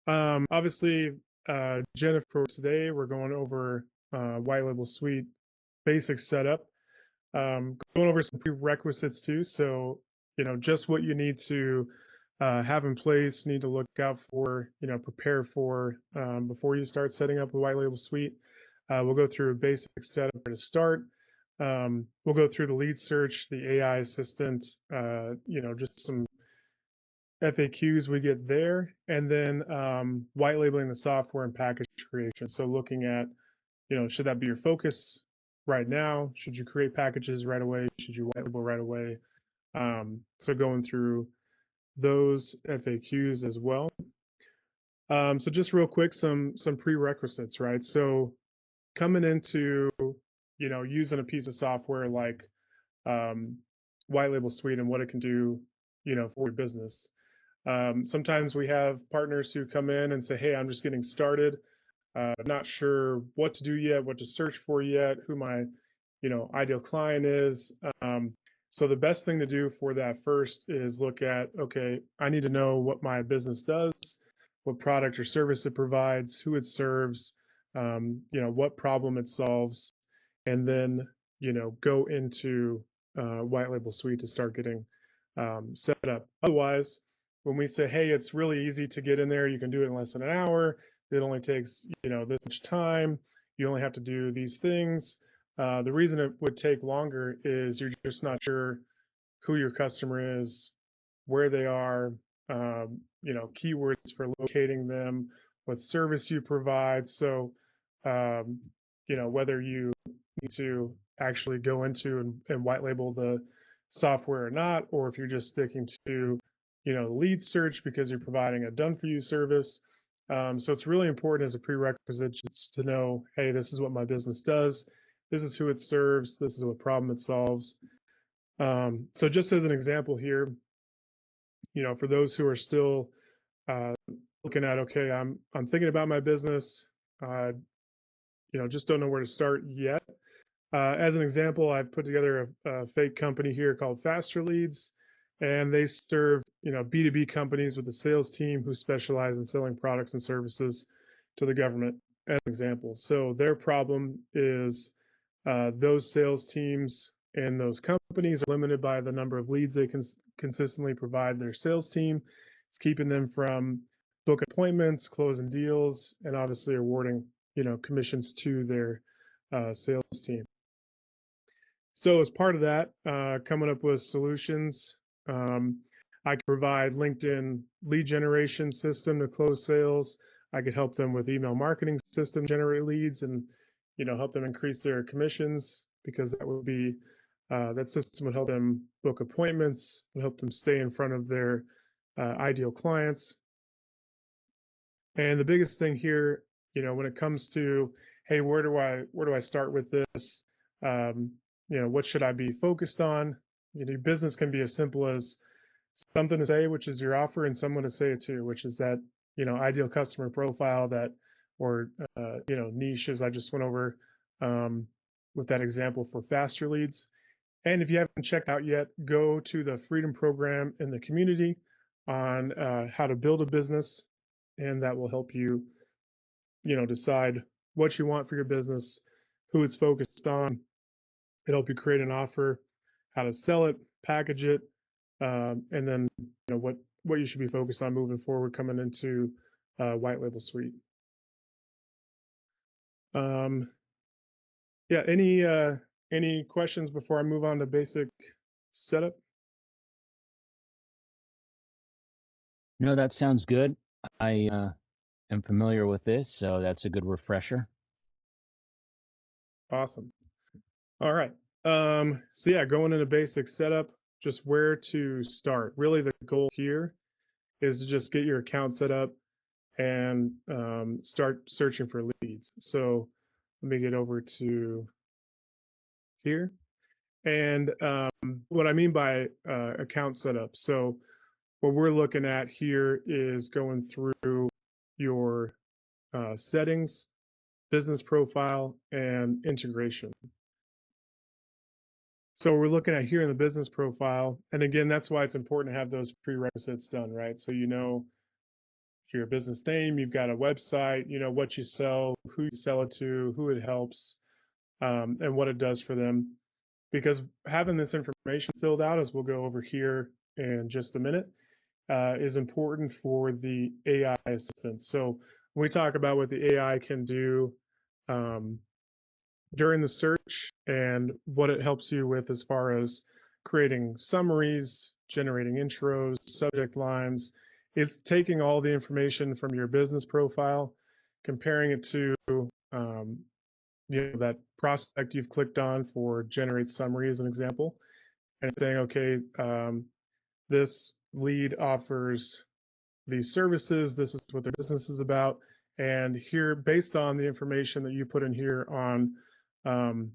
Obviously, Jennifer, today we're going over white label suite basic setup. Going over some prerequisites too. So, just what you need to have in place, need to look out for, prepare for before you start setting up the white label suite. We'll go through a basic setup to start. We'll go through the lead search, the AI assistant, just some FAQs we get there, and then white labeling the software and package creation. So looking at, should that be your focus right now? Should you create packages right away? Should you white label right away? So going through those FAQs as well. So just real quick, some prerequisites, right? So coming into, using a piece of software like white label suite and what it can do, for your business. Sometimes we have partners who come in and say, hey, I'm just getting started. Not sure what to do yet, what to search for yet, who my, ideal client is. So the best thing to do for that first is look at, okay, I need to know what my business does, what product or service it provides, who it serves, what problem it solves, and then, go into white label suite to start getting set up. Otherwise, when we say, hey, it's really easy to get in there, you can do it in less than an hour. It only takes, this much time. You only have to do these things. The reason it would take longer is you're just not sure who your customer is, where they are, keywords for locating them, what service you provide. So, whether you need to actually go into and white label the software or not, or if you're just sticking to, lead search because you're providing a done for you service. So it's really important as a prerequisite just to know, hey, this is what my business does. This is who it serves. This is what problem it solves. So just as an example here, for those who are still looking at, okay, I'm thinking about my business, just don't know where to start yet. As an example, I've put together a fake company here called Faster Leads, and they serve, B2B companies with a sales team who specialize in selling products and services to the government, as an example. So their problem is those sales teams and those companies are limited by the number of leads they can consistently provide their sales team. It's keeping them from booking appointments, closing deals, and obviously awarding, commissions to their sales team. So as part of that, coming up with solutions, I could provide LinkedIn lead generation system to close sales. I could help them with email marketing system, generate leads, and help them increase their commissions, because that would be that system would help them book appointments, would help them stay in front of their ideal clients. And the biggest thing here, when it comes to, hey, where do I start with this? What should I be focused on? Your business can be as simple as something to say, which is your offer, and someone to say it to, which is that, ideal customer profile that, or, niche, as I just went over with that example for Faster Leads. And if you haven't checked out yet, go to the Freedom Program in the community on how to build a business, and that will help you, decide what you want for your business, who it's focused on. It'll help you create an offer, how to sell it, package it, and then what you should be focused on moving forward coming into white label suite. Yeah, any questions before I move on to basic setup? No, that sounds good. I am familiar with this, so that's a good refresher. Awesome. All right. So yeah, going into basic setup, just where to start. Really, the goal here is to just get your account set up and start searching for leads. So let me get over to here. And what I mean by account setup. So what we're looking at here is going through your settings, business profile, and integration. So we're looking at here in the business profile, and again, that's why it's important to have those prerequisites done, right? So your business name, you've got a website, what you sell, who you sell it to, who it helps, and what it does for them. Because having this information filled out, as we'll go over here in just a minute, is important for the AI assistant. So when we talk about what the AI can do um, during the search and what it helps you with as far as creating summaries, generating intros, subject lines, it's taking all the information from your business profile, comparing it to um, that prospect you've clicked on for generate summary as an example, and saying, okay, this lead offers these services, this is what their business is about, and here, based on the information that you put in here on um,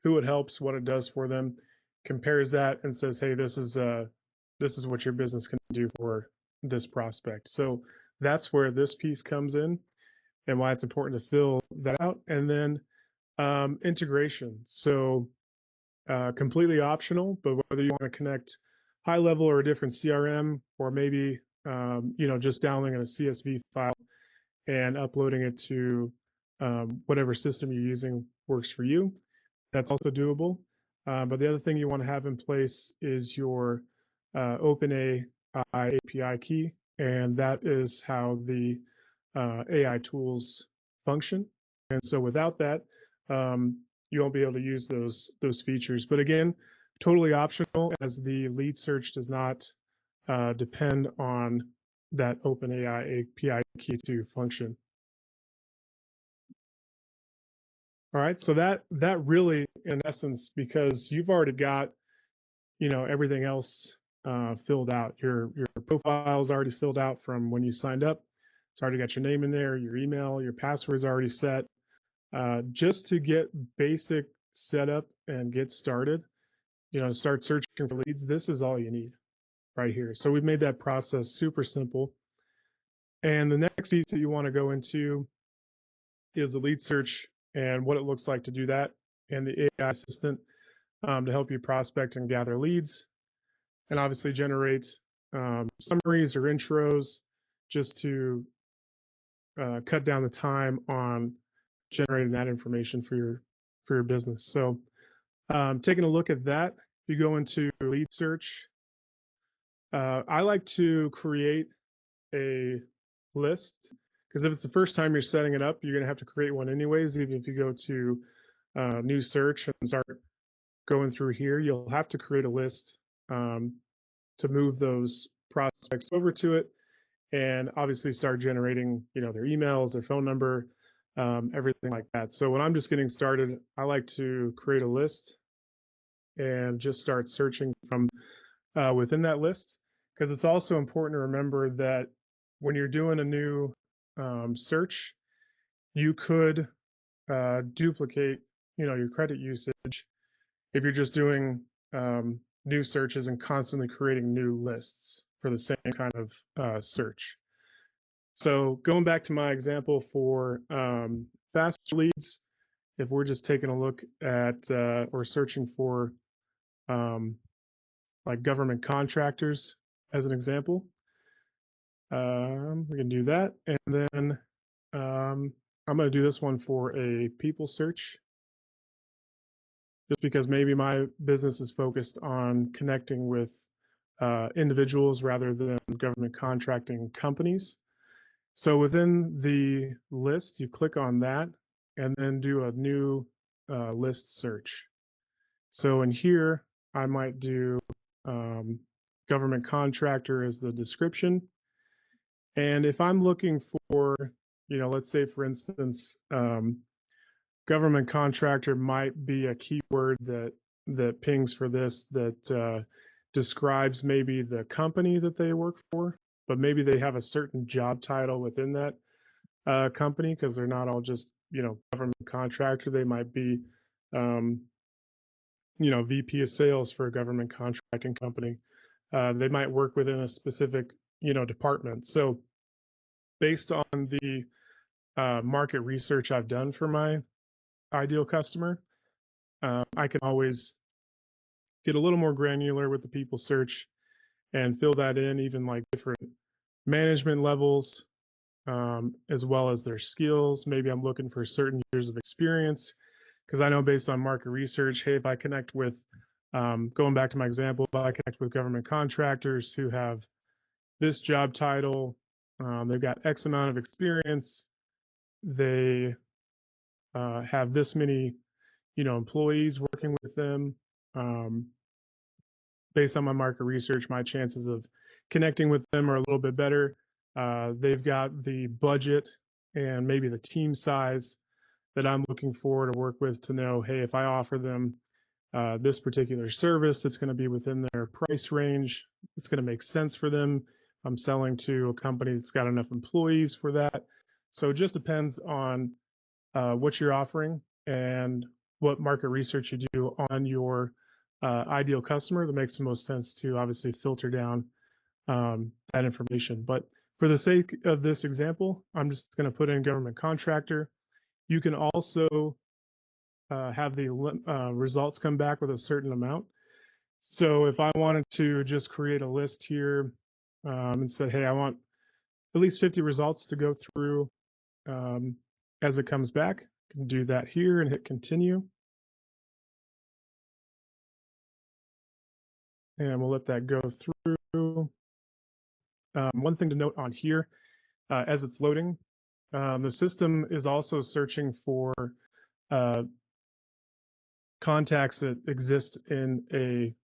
who it helps, what it does for them, compares that and says, hey, this is what your business can do for this prospect. So that's where this piece comes in and why it's important to fill that out. And then integration. So completely optional, but whether you want to connect high level or a different CRM, or maybe just downloading a CSV file and uploading it to whatever system you're using works for you, that's also doable. But the other thing you want to have in place is your OpenAI API key, and that is how the AI tools function. And so without that, you won't be able to use those features. But again, totally optional, as the lead search does not depend on that OpenAI API key to function. All right, so that really, in essence, because you've already got everything else filled out. Your profile is already filled out from when you signed up. It's already got your name in there, your email, your password's already set. Just to get basic setup and get started, start searching for leads, this is all you need right here. So we've made that process super simple. And the next piece that you want to go into is the lead search and what it looks like to do that, and the AI assistant to help you prospect and gather leads, and obviously generate summaries or intros, just to cut down the time on generating that information for your business. So taking a look at that, you go into lead search. I like to create a list, because if it's the first time you're setting it up, you're going to have to create one anyways. Even if you go to new search and start going through here, you'll have to create a list to move those prospects over to it, and obviously start generating their emails, their phone number, everything like that. So when I'm just getting started, I like to create a list and just start searching from within that list, because it's also important to remember that when you're doing a new search, you could duplicate your credit usage if you're just doing new searches and constantly creating new lists for the same kind of search. So going back to my example for faster leads, if we're just taking a look at or searching for like government contractors as an example, we can do that. And then I'm going to do this one for a people search, just because maybe my business is focused on connecting with individuals rather than government contracting companies. So within the list, you click on that and then do a new list search. So in here, I might do government contractor as the description. And if I'm looking for, let's say for instance, government contractor might be a keyword that pings for this, that describes maybe the company that they work for, but maybe they have a certain job title within that company, because they're not all just government contractor. They might be VP of sales for a government contracting company. They might work within a specific department. So based on the market research I've done for my ideal customer, I can always get a little more granular with the people search and fill that in, even like different management levels, as well as their skills. Maybe I'm looking for certain years of experience because I know based on market research, hey, if I connect with, going back to my example, if I connect with government contractors who have this job title, they've got X amount of experience, they have this many, employees working with them. Um, Based on my market research, my chances of connecting with them are a little bit better. They've got the budget and maybe the team size that I'm looking for to work with to know, hey, if I offer them this particular service, it's going to be within their price range. It's going to make sense for them. I'm selling to a company that's got enough employees for that. So it just depends on what you're offering and what market research you do on your ideal customer that makes the most sense to obviously filter down that information. But for the sake of this example, I'm just going to put in government contractor. You can also have the results come back with a certain amount. So if I wanted to just create a list here and said, hey, I want at least 50 results to go through as it comes back, I can do that here and hit continue. And we'll let that go through. One thing to note on here, as it's loading, the system is also searching for uh, contacts that exist in a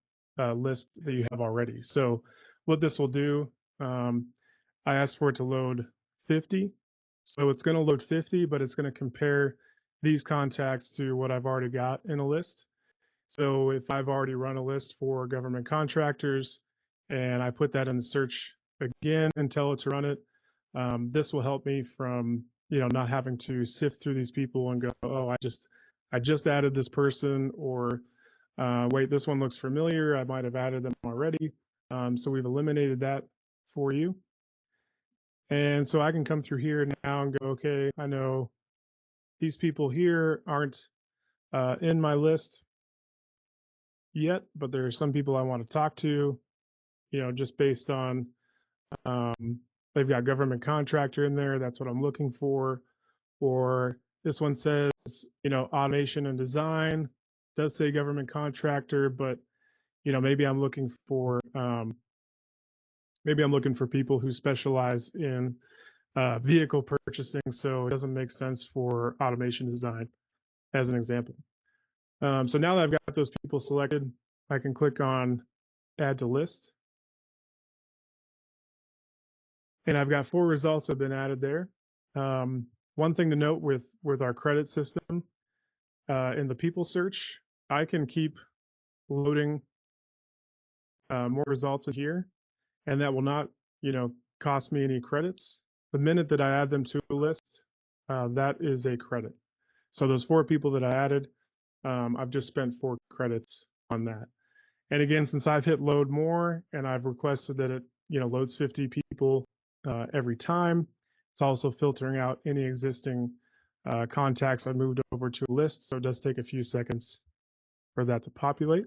list that you have already. So what this will do, I asked for it to load 50. So it's going to load 50, but it's going to compare these contacts to what I've already got in a list. So if I've already run a list for government contractors and I put that in the search again and tell it to run it, this will help me from, not having to sift through these people and go, oh, I just added this person, or wait, this one looks familiar. I might have added them already. So we've eliminated that for you. And so I can come through here now and go, okay, I know these people here aren't in my list yet, but there are some people I want to talk to, just based on they've got government contractor in there. That's what I'm looking for. Or this one says, automation and design, does say government contractor, but maybe I'm looking for people who specialize in vehicle purchasing, so it doesn't make sense for automation design, as an example. So now that I've got those people selected, I can click on add to list. And I've got 4 results that have been added there. One thing to note with our credit system, in the people search, I can keep loading more results in here, and that will not, cost me any credits. The minute that I add them to a list, that is a credit. So those 4 people that I added, I've just spent 4 credits on that. And again, since I've hit load more and I've requested that it, loads 50 people every time, it's also filtering out any existing contacts I moved over to a list. So it does take a few seconds for that to populate.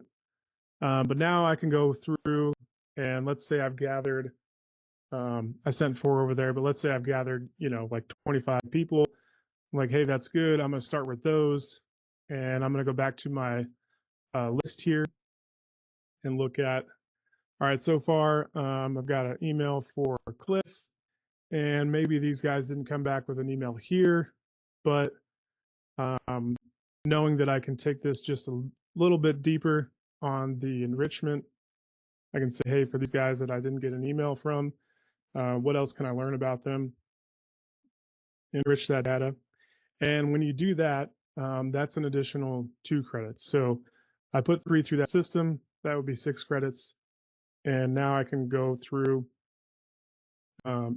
But now I can go through and let's say I've gathered, I sent 4 over there, but let's say I've gathered, like 25 people. I'm like, hey, that's good. I'm going to start with those. And I'm going to go back to my list here and look at, all right, so far I've got an email for Cliff, and maybe these guys didn't come back with an email here, but knowing that I can take this just a little bit deeper on the enrichment, I can say, hey, for these guys that I didn't get an email from, what else can I learn about them? Enrich that data. And when you do that, that's an additional 2 credits. So I put 3 through that system, that would be 6 credits. And now I can go through,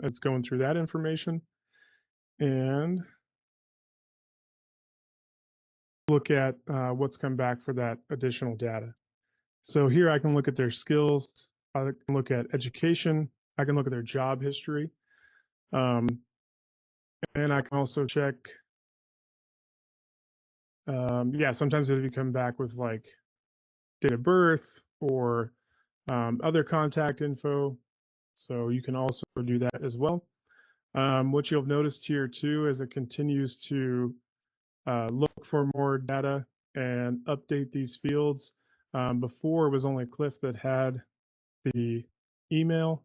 it's going through that information and look at what's come back for that additional data. So here I can look at their skills, I can look at education, I can look at their job history, and I can also check, sometimes it'll come back with like date of birth or other contact info. So you can also do that as well. What you'll have noticed here too is it continues to look for more data and update these fields. Before it was only Cliff that had the email,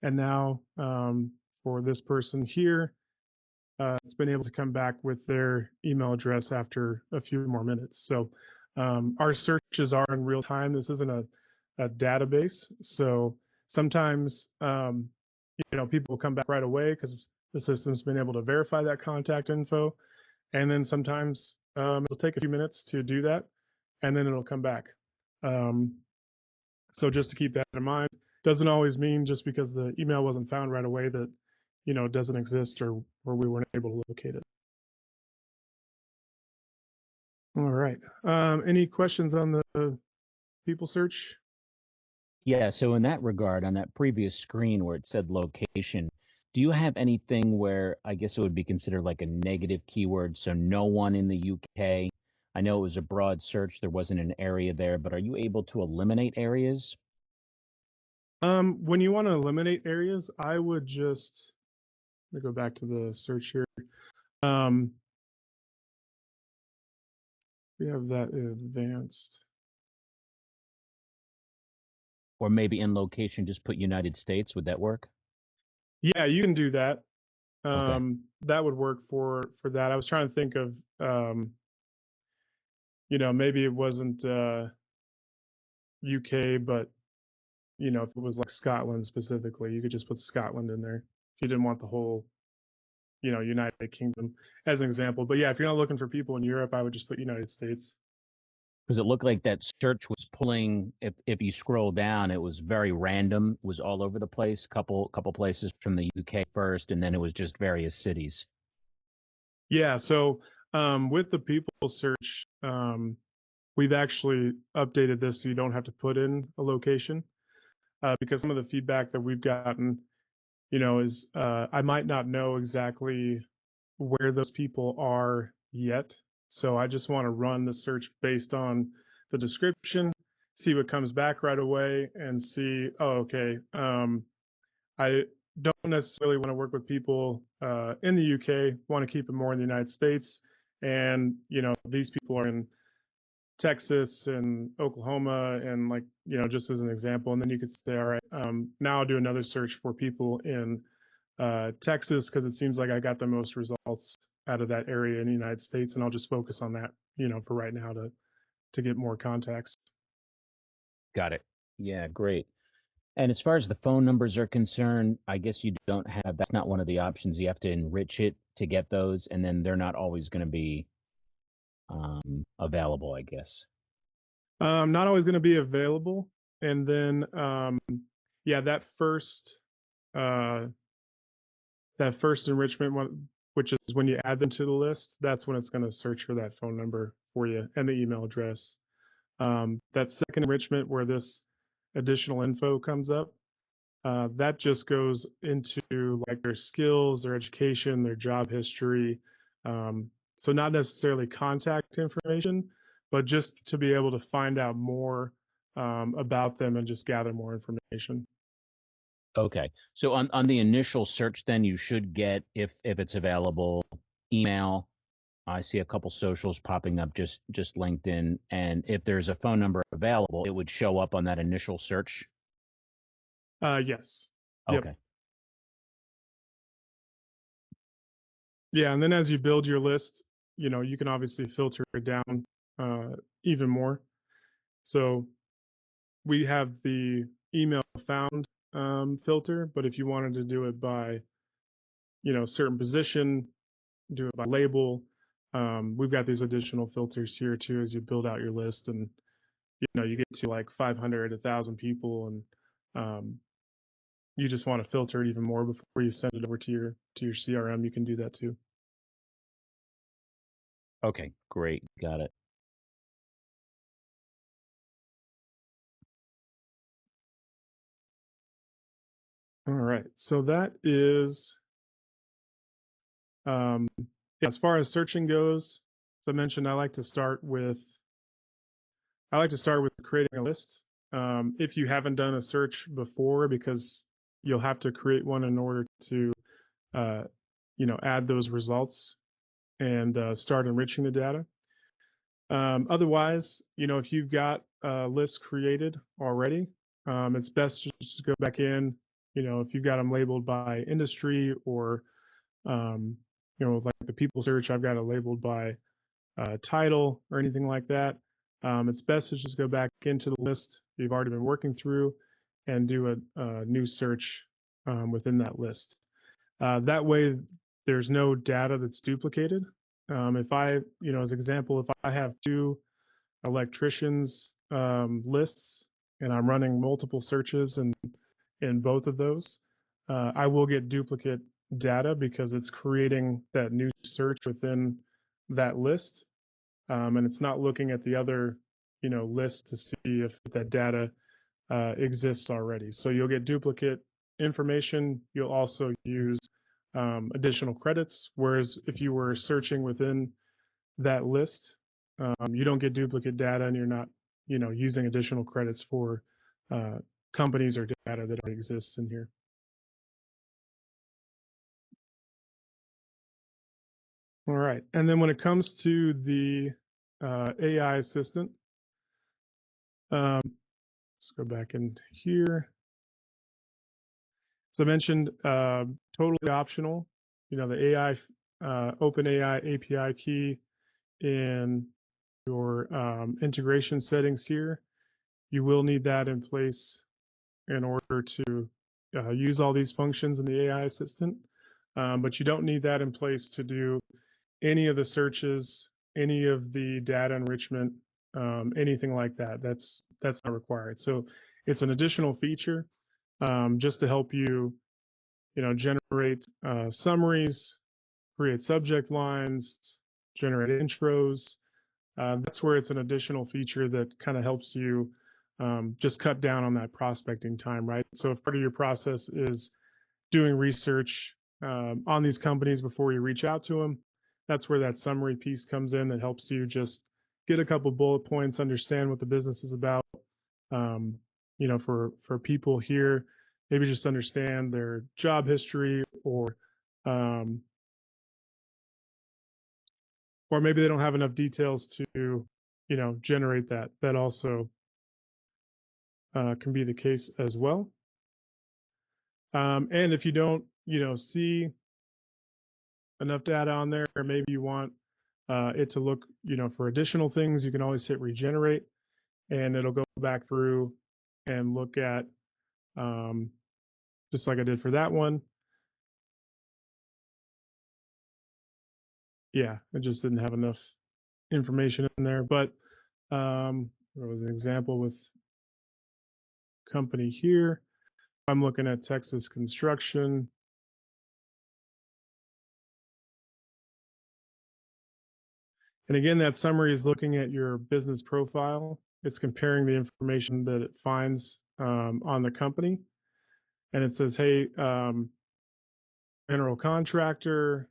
and now for this person here, it's been able to come back with their email address after a few more minutes. So our searches are in real time. This isn't a database, so sometimes people will come back right away because the system's been able to verify that contact info, and then sometimes it'll take a few minutes to do that, and then it'll come back. So just to keep that in mind, doesn't always mean just because the email wasn't found right away that it doesn't exist or we weren't able to locate it. All right. Any questions on the people search? Yeah, so in that regard, on that previous screen where it said location, do you have anything where I guess it would be considered like a negative keyword, so no one in the UK? I know it was a broad search, there wasn't an area there, but are you able to eliminate areas? When you want to eliminate areas, I would just let me go back to the search here. Um, we have that advanced. Or maybe in location, just put United States. Would that work? Yeah, you can do that. Okay. That would work for that. I was trying to think of maybe it wasn't UK, but if it was like Scotland specifically, you could just put Scotland in there if you didn't want the whole United Kingdom as an example. But yeah, if you're not looking for people in Europe, I would just put United States. Because it looked like that search was pulling, if you scroll down, it was very random, it was all over the place, couple places from the UK first, and then it was just various cities. Yeah, so with the people search, we've actually updated this so you don't have to put in a location because some of the feedback that we've gotten, is I might not know exactly where those people are yet. So I just want to run the search based on the description, see what comes back right away, and see, oh, okay, I don't necessarily want to work with people in the UK, want to keep it more in the United States. And, these people are in Texas and Oklahoma, and like, just as an example. And then you could say, all right, now I'll do another search for people in Texas because it seems like I got the most results out of that area in the United States, and I'll just focus on that, for right now to get more contacts. Got it. Yeah, great. And as far as the phone numbers are concerned, I guess you don't have, that's not one of the options. You have to enrich it to get those, and then they're not always going to be available, I guess. Not always going to be available, and then yeah, uh, that first enrichment one, which is when you add them to the list, that's when it's going to search for that phone number for you and the email address. That second enrichment where this additional info comes up, that just goes into like their skills, their education, their job history. So not necessarily contact information, but just to be able to find out more about them and just gather more information. Okay. So on the initial search, then you should get, if it's available, email. I see a couple socials popping up, just LinkedIn, and if there's a phone number available, it would show up on that initial search. Yes. Yep. Okay. Yeah. And then as you build your list, you can obviously filter it down even more. So we have the email found filter, but if you wanted to do it by, certain position, do it by label, we've got these additional filters here too as you build out your list, and you get to like 500, 1,000 people, and you just want to filter it even more before you send it over to your CRM. You can do that too. Okay, great. Got it. All right, so that is yeah, as far as searching goes. As I mentioned, I like to start with creating a list. If you haven't done a search before, because you'll have to create one in order to add those results and start enriching the data. Otherwise, if you've got a list created already, it's best to just go back in. If you've got them labeled by industry or, like the people search, I've got it labeled by title or anything like that. It's best to just go back into the list you've already been working through and do a new search within that list. That way, there's no data that's duplicated. If I, as example, if I have two electricians lists and I'm running multiple searches in both of those, I will get duplicate data because it's creating that new search within that list, and it's not looking at the other, list to see if that data exists already. So you'll get duplicate information. You'll also use additional credits, whereas if you were searching within that list, you don't get duplicate data, and you're not, using additional credits for companies or data that already exists in here. All right, and then when it comes to the AI assistant, let's go back in here. As I mentioned, totally optional. The AI, OpenAI API key in your integration settings here. You will need that in place in order to use all these functions in the AI assistant, but you don't need that in place to do any of the searches, any of the data enrichment, anything like that. That's not required. So it's an additional feature just to help you, generate summaries, create subject lines, generate intros. That's where it's an additional feature that kind of helps you just cut down on that prospecting time, right? So if part of your process is doing research on these companies before you reach out to them, that's where that summary piece comes in that helps you just get a couple bullet points, understand what the business is about. For people here, maybe just understand their job history, or maybe they don't have enough details to, generate that. That also can be the case as well. And if you don't, see enough data on there, or maybe you want it to look, for additional things, you can always hit regenerate, and it'll go back through and look at, just like I did for that one. Yeah, it just didn't have enough information in there, but there was an example with company here. I'm looking at Texas Construction. And again, that summary is looking at your business profile. It's comparing the information that it finds on the company. And it says, hey, general contractor,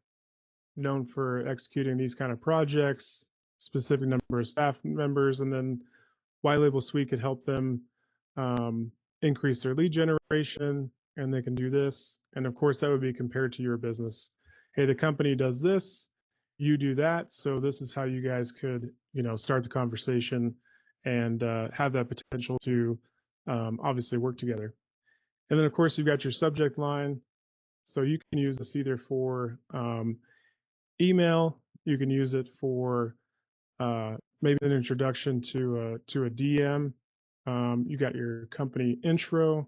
known for executing these kind of projects, specific number of staff members, and then White Label Suite could help them increase their lead generation, and they can do this. And of course, that would be compared to your business. Hey, the company does this, you do that. So this is how you guys could, start the conversation and have that potential to obviously work together. And then of course, you've got your subject line. So you can use this either for email, you can use it for maybe an introduction to a DM. You got your company intro.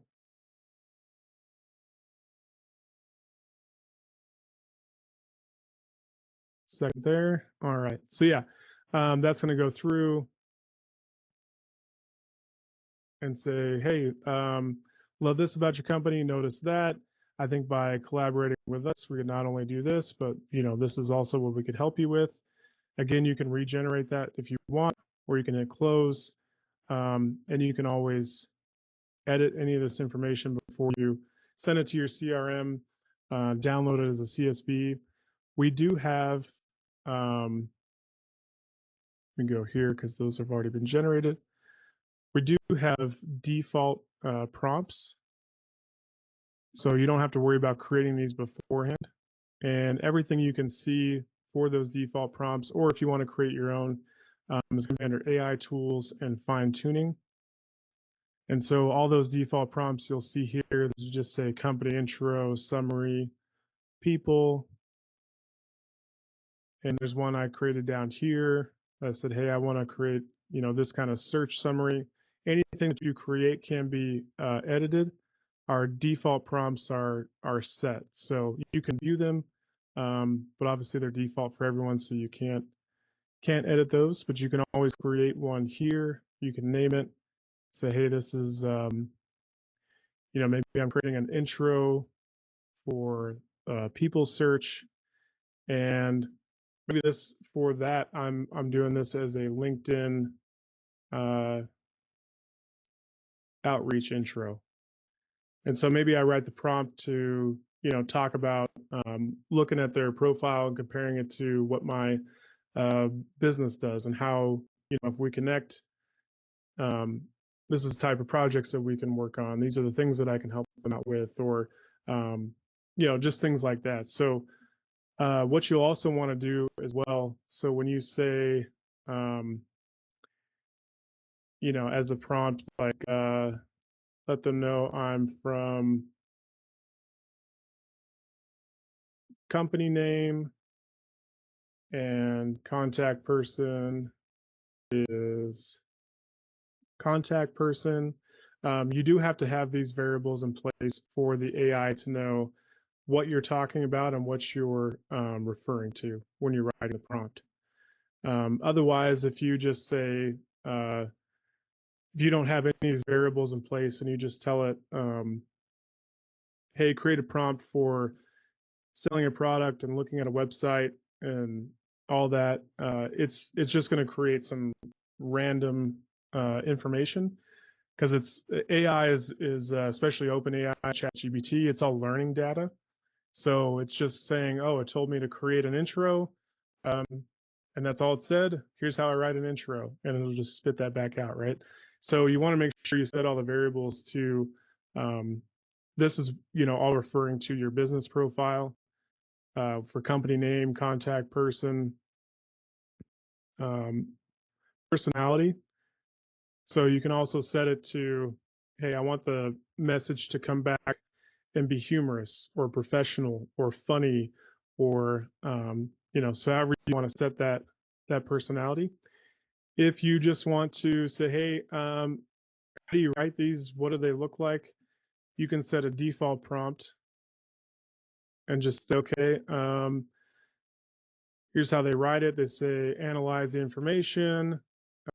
Second there. All right. So yeah, that's going to go through and say, hey, love this about your company. Notice that. I think by collaborating with us, we can not only do this, but this is also what we could help you with. Again, you can regenerate that if you want, or you can hit close, and you can always edit any of this information before you send it to your CRM, download it as a CSV. We do have, we go here because those have already been generated. We do have default prompts, so you don't have to worry about creating these beforehand. and everything you can see for those default prompts, or if you want to create your own, is going to be under AI tools and fine tuning. And so all those default prompts you'll see here, you just say company intro, summary, people, and there's one I created down here. I said, hey, I want to create, this kind of search summary. Anything that you create can be edited. Our default prompts are set, so you can view them, but obviously they're default for everyone, so you can't edit those. But you can always create one here. You can name it. Say, hey, this is, maybe I'm creating an intro for people search, and maybe this for that I'm doing this as a LinkedIn outreach intro. And so maybe I write the prompt to talk about looking at their profile and comparing it to what my business does, and how if we connect, this is the type of projects that we can work on. These are the things that I can help them out with, or just things like that. So what you'll also want to do as well, so when you say, as a prompt, like let them know I'm from company name and contact person is contact person. You do have to have these variables in place for the AI to know what you're talking about and what you're referring to when you're writing the prompt. Otherwise, if you just say, if you don't have any of these variables in place and you just tell it, hey, create a prompt for selling a product and looking at a website and all that, it's just going to create some random information, because it's AI is especially OpenAI, ChatGPT, it's all learning data. So it's just saying, oh, it told me to create an intro, and that's all it said. Here's how I write an intro, and it'll just spit that back out, right? So you want to make sure you set all the variables to, this is all referring to your business profile, for company name, contact person, personality. So you can also set it to, hey, I want the message to come back and be humorous or professional or funny, or so however you want to set that personality. If you just want to say, hey, how do you write these? What do they look like? You can set a default prompt and just say, okay, here's how they write it. They say, analyze the information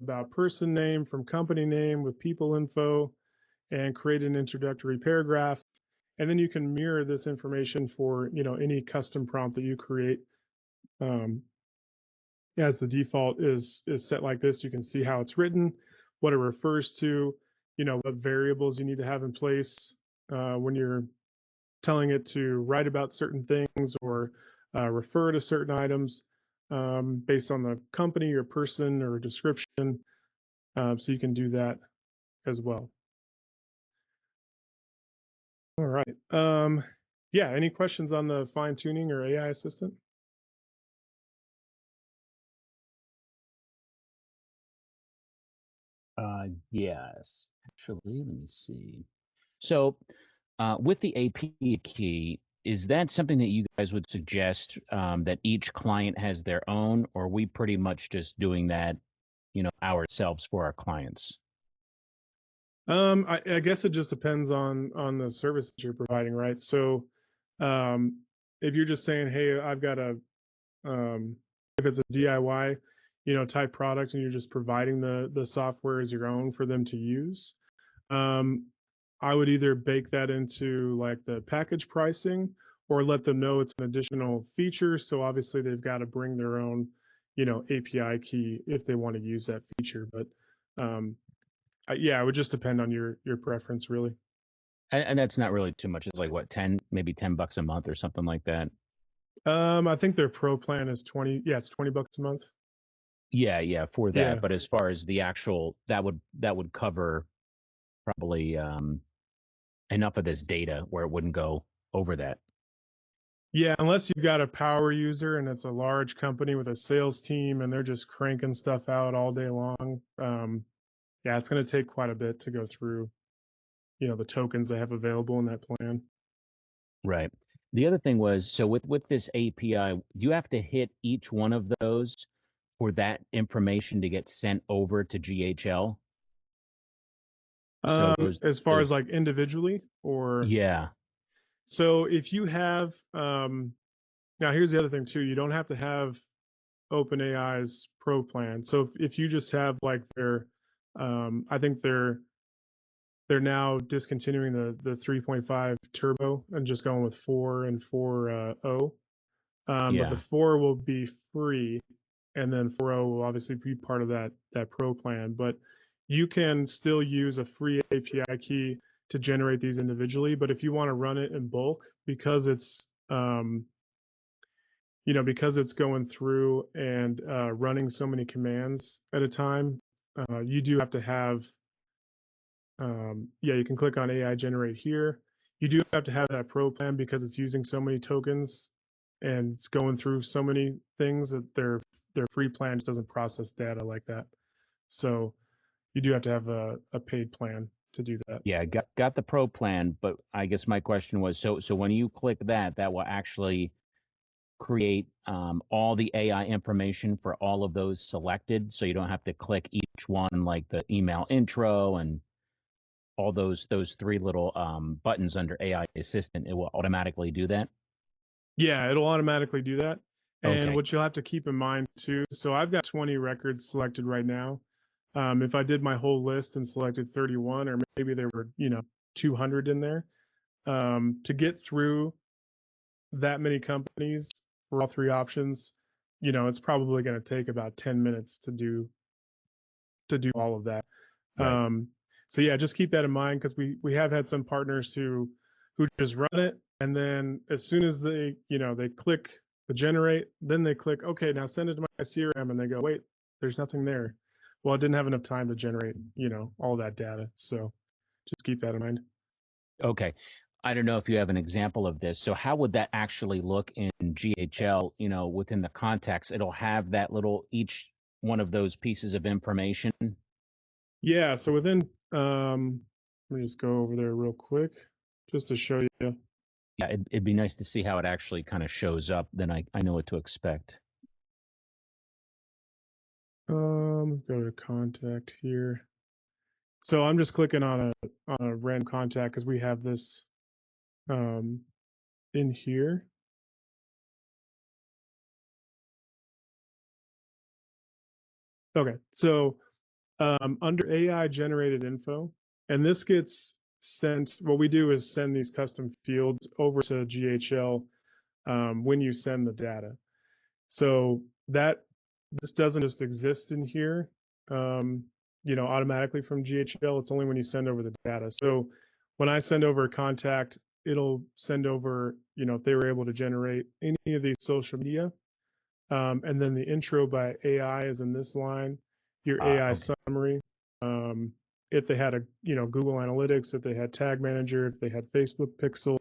about person name from company name with people info and create an introductory paragraph. And then you can mirror this information for any custom prompt that you create. As the default is set like this, you can see how it's written, what it refers to, what variables you need to have in place when you're telling it to write about certain things, or refer to certain items based on the company or person or description. So you can do that as well. All right. Yeah, any questions on the fine tuning or AI assistant? Yes, actually, let me see. So, with the AP key, is that something that you guys would suggest, that each client has their own, or are we pretty much just doing that, ourselves for our clients? I guess it just depends on the service that you're providing, right? So, if you're just saying, hey, I've got if it's a DIY, type product, and you're just providing the software as your own for them to use, I would either bake that into like the package pricing, or let them know it's an additional feature. So obviously they've got to bring their own, API key if they want to use that feature. But yeah, it would just depend on your preference, really. And that's not really too much. It's like what, 10, maybe $10 a month or something like that. I think their pro plan is 20. Yeah, it's $20 a month. Yeah, for Yeah. that. But as far as the actual, that would cover probably enough of this data where it wouldn't go over that. Yeah, unless you've got a power user and it's a large company with a sales team and they're just cranking stuff out all day long. Yeah, it's going to take quite a bit to go through, the tokens they have available in that plan. Right. The other thing was, so with this API, do you have to hit each one of those for that information to get sent over to GHL? So As far as those like individually, or yeah. so if you have, now here's the other thing too, you don't have to have OpenAI's Pro plan. So if you just have like their, I think they're now discontinuing the 3.5 turbo and just going with 4 and 4.0. But the Yeah. 4 will be free, and then 4.0 will obviously be part of that Pro plan. But you can still use a free API key to generate these individually. But if you want to run it in bulk, because it's going through and running so many commands at a time, you do have to have, yeah, you can click on AI generate here. You do have to have that Pro plan because it's using so many tokens and it's going through so many things that their free plan just doesn't process data like that. So you do have to have a paid plan to do that. Yeah, got the pro plan, but I guess my question was, so when you click that, that will actually create all the AI information for all of those selected, so you don't have to click each one like the email intro and all those three little buttons under AI assistant. It will automatically do that. Yeah, it'll automatically do that. And Okay. what you'll have to keep in mind too, so I've got 20 records selected right now. If I did my whole list and selected 31, or maybe there were, 200 in there, to get through that many companies for all three options, it's probably going to take about 10 minutes to do all of that. Right. Um, so yeah, just keep that in mind because we have had some partners who just run it, and then as soon as they click the generate, then they click okay, now send it to my CRM, and they go wait, there's nothing there. Well, I didn't have enough time to generate all that data, so just keep that in mind. Okay. I don't know if you have an example of this. So how would that actually look in GHL, within the context? It'll have that little each one of those pieces of information. Yeah, so let me just go over there real quick just to show you. Yeah, it'd be nice to see how it actually kind of shows up. Then I know what to expect. Go to contact here. So I'm just clicking on a random contact because we have this um, in here. Okay, so under AI generated info, and this gets sent. What we do is send these custom fields over to GHL when you send the data. So that this doesn't just exist in here, automatically from GHL. It's only when you send over the data. So when I send over a contact, it'll send over, if they were able to generate any of these social media. And then the intro by AI is in this line, your AI Okay. summary. Um, if they had Google Analytics, if they had Tag Manager, if they had Facebook Pixel,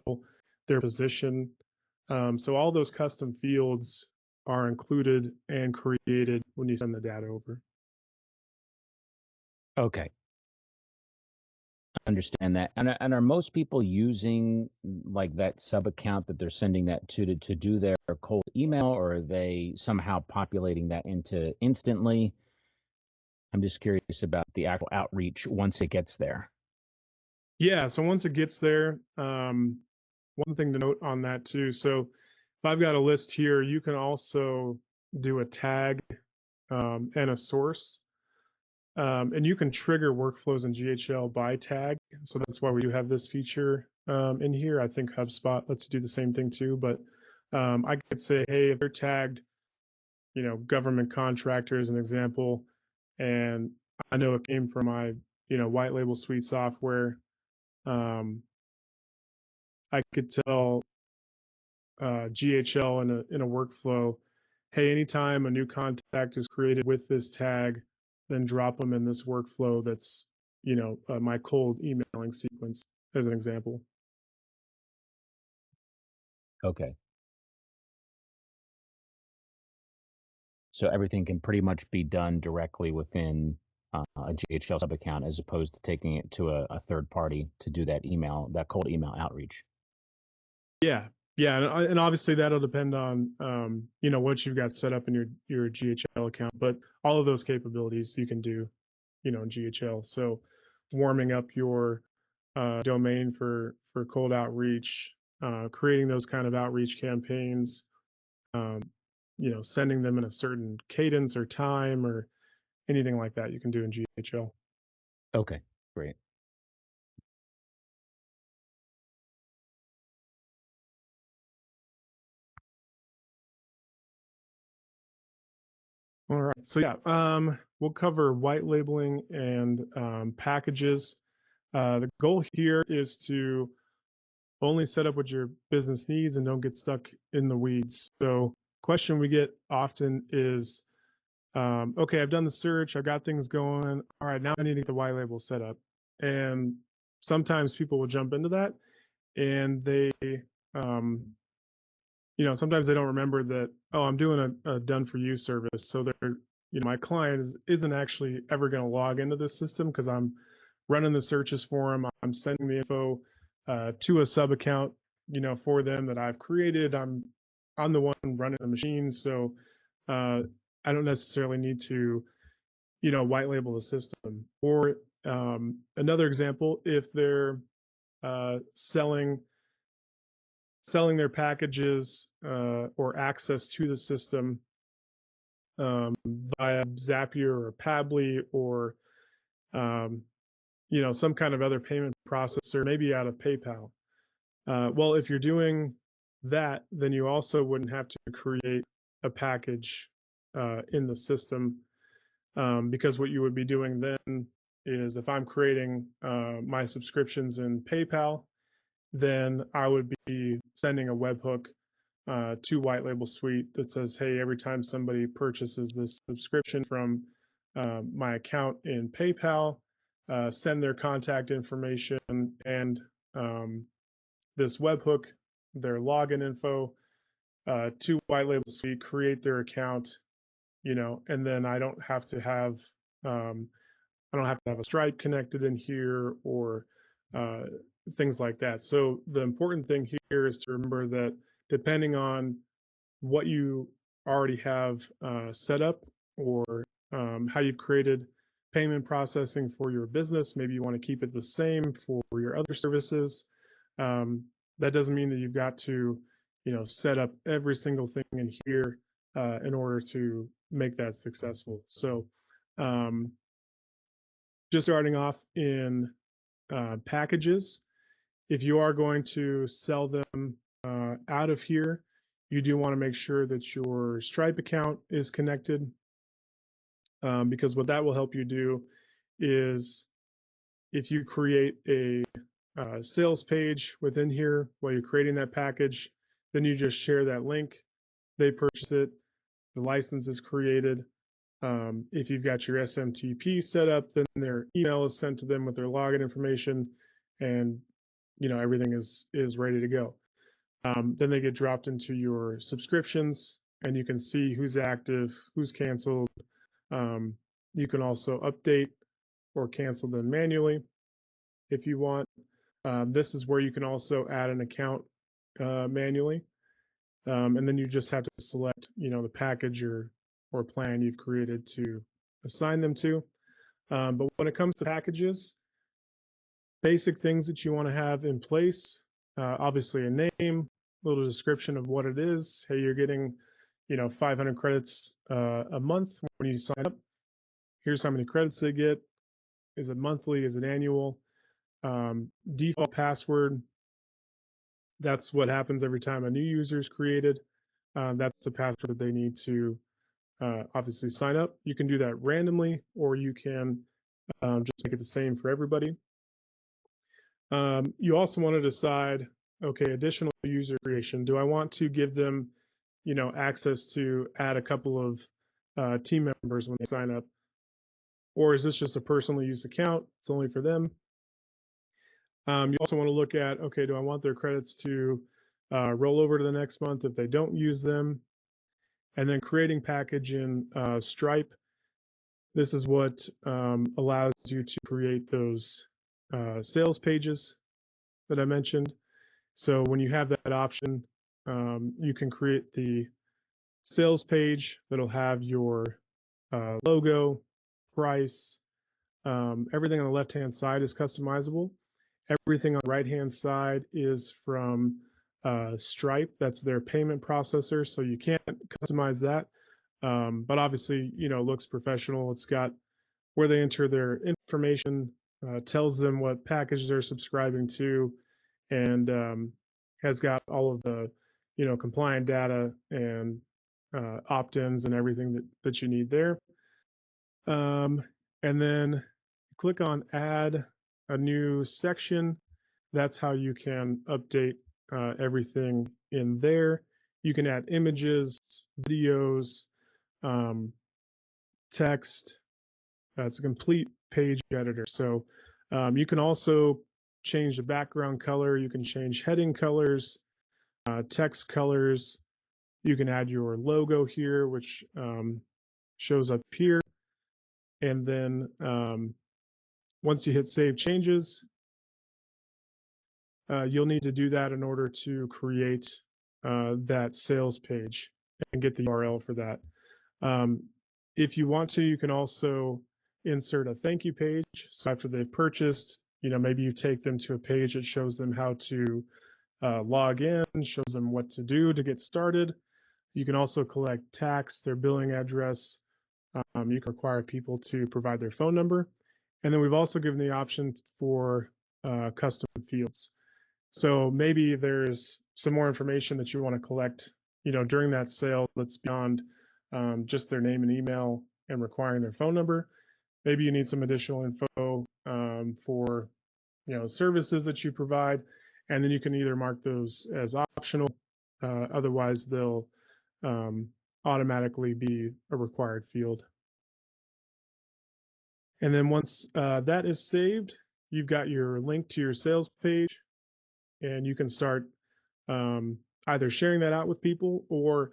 their position. So all those custom fields are included and created when you send the data over. Okay. Understand that. And are most people using like that sub account that they're sending that to do their cold email, or are they somehow populating that into instantly? I'm just curious about the actual outreach once it gets there. Yeah, so once it gets there, one thing to note on that too. So if I've got a list here, you can also do a tag and a source. And you can trigger workflows in GHL by tag. So that's why we do have this feature in here. I think HubSpot lets you do the same thing too. But I could say, hey, if they're tagged, government contractor as an example, and I know it came from my, white label suite software, I could tell GHL in a workflow, hey, anytime a new contact is created with this tag, then drop them in this workflow that's, my cold emailing sequence as an example. Okay. So everything can pretty much be done directly within a GHL sub account as opposed to taking it to a third party to do that cold email outreach. Yeah, yeah, and obviously that'll depend on what you've got set up in your GHL account, but all of those capabilities you can do, in GHL. So warming up your domain for cold outreach, creating those kind of outreach campaigns, um, sending them in a certain cadence or time or anything like that you can do in GHL. Okay, great. All right. So yeah, we'll cover white labeling and packages. The goal here is to only set up what your business needs and don't get stuck in the weeds. So question we get often is, okay, I've done the search, I've got things going. All right, now I need to get the white label set up. And sometimes people will jump into that and they um, sometimes they don't remember that, oh, I'm doing a done for you service. So they're, my client isn't actually ever going to log into this system because I'm running the searches for them. I'm sending the info to a sub account, for them that I've created. I'm the one running the machine. So uh, I don't necessarily need to, white label the system. Or another example, if they're selling their packages or access to the system via Zapier or Pabbly or um, some kind of other payment processor, maybe out of PayPal. Well, if you're doing that, then you also wouldn't have to create a package in the system because what you would be doing then is if I'm creating my subscriptions in PayPal, then I would be sending a webhook to White Label Suite that says, hey, every time somebody purchases this subscription from my account in PayPal, send their contact information and this webhook, their login info to White Label Suite, create their account, and then I don't have to have a Stripe connected in here or uh, things like that. So the important thing here is to remember that depending on what you already have set up or how you've created payment processing for your business, maybe you want to keep it the same for your other services. Um, that doesn't mean that you've got to, set up every single thing in here in order to make that successful. So um, just starting off in packages, if you are going to sell them out of here, you do want to make sure that your Stripe account is connected because what that will help you do is if you create a sales page within here while you're creating that package, then you just share that link, they purchase it, the license is created. If you've got your SMTP set up, then their email is sent to them with their login information, and everything is ready to go. Then they get dropped into your subscriptions, and you can see who's active, who's canceled. Um, you can also update or cancel them manually if you want. This is where you can also add an account manually, and then you just have to select, the package or plan you've created to assign them to. But when it comes to packages, basic things that you want to have in place, obviously a name, a little description of what it is. Hey, you're getting, 500 credits a month when you sign up. Here's how many credits they get. Is it monthly? Is it annual? Default password. That's what happens every time a new user is created. That's a password that they need to obviously sign up. You can do that randomly, or you can just make it the same for everybody. You also want to decide, okay, additional user creation. Do I want to give them, access to add a couple of team members when they sign up? Or is this just a personal use account? It's only for them. You also want to look at, okay, do I want their credits to roll over to the next month if they don't use them? And then creating package in Stripe. This is what allows you to create those sales pages that I mentioned. So when you have that option, you can create the sales page that'll have your logo, price, everything on the left-hand side is customizable. Everything on the right-hand side is from Stripe. That's their payment processor, so you can't customize that. But obviously, you know, it looks professional. It's got where they enter their information, tells them what package they're subscribing to, and has got all of the, you know, compliant data and opt-ins and everything that you need there. And then click on add a new section. That's how you can update everything in there. You can add images, videos, text. It's a complete page editor. So you can also change the background color. You can change heading colors, text colors. You can add your logo here, which shows up here. And then once you hit save changes, you'll need to do that in order to create that sales page and get the URL for that. If you want to, you can also insert a thank you page. So after they've purchased, you know, maybe you take them to a page that shows them how to log in, shows them what to do to get started. You can also collect tax, their billing address. You can require people to provide their phone number. And then we've also given the option for custom fields. So maybe there's some more information that you want to collect, you know, during that sale that's beyond just their name and email and requiring their phone number. Maybe you need some additional info for, you know, services that you provide, and then you can either mark those as optional. Otherwise, they'll automatically be a required field. And then once that is saved, you've got your link to your sales page, and you can start either sharing that out with people, or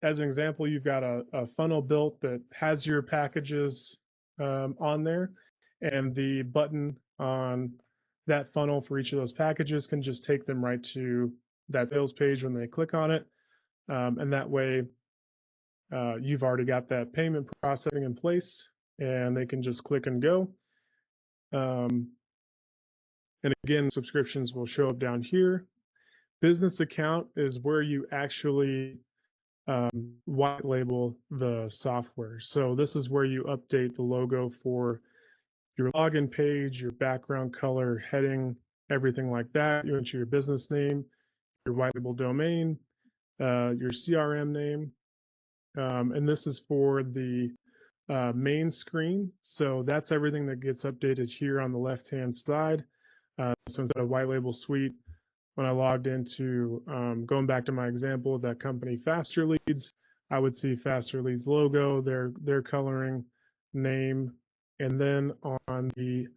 as an example, you've got a funnel built that has your packages on there, and the button on that funnel for each of those packages can just take them right to that sales page when they click on it. And that way, you've already got that payment processing in place, and they can just click and go. And again, subscriptions will show up down here. Business account is where you actually white label the software. So this is where you update the logo for your login page, your background color, heading, everything like that. You enter your business name, your white label domain, your CRM name, and this is for the main screen. So that's everything that gets updated here on the left-hand side. So instead of white label suite, when I logged into, going back to my example of that company, Faster Leads, I would see Faster Leads logo, their coloring, name, and then on the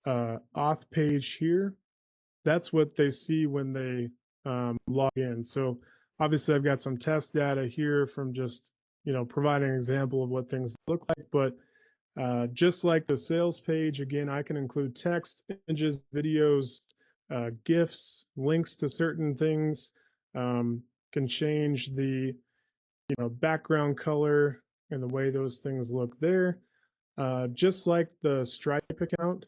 auth page here, that's what they see when they log in. So obviously I've got some test data here from just, you know, providing an example of what things look like, but just like the sales page, again, I can include text, images, videos, GIFs, links to certain things, can change the, you know, background color and the way those things look there. Just like the Stripe account,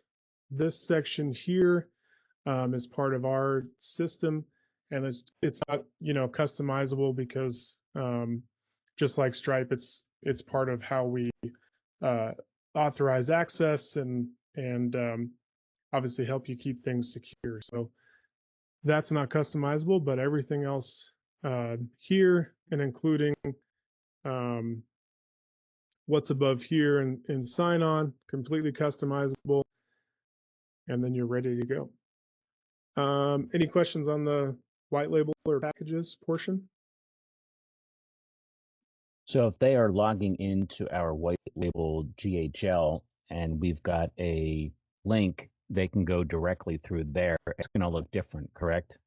this section here is part of our system, and it's not, you know, customizable because just like Stripe, it's part of how we authorize access and obviously help you keep things secure. So that's not customizable, but everything else here, and including what's above here in sign on, completely customizable, and then you're ready to go. Any questions on the white label or packages portion? So if they are logging into our white label GHL and we've got a link, they can go directly through there. It's going to look different, correct?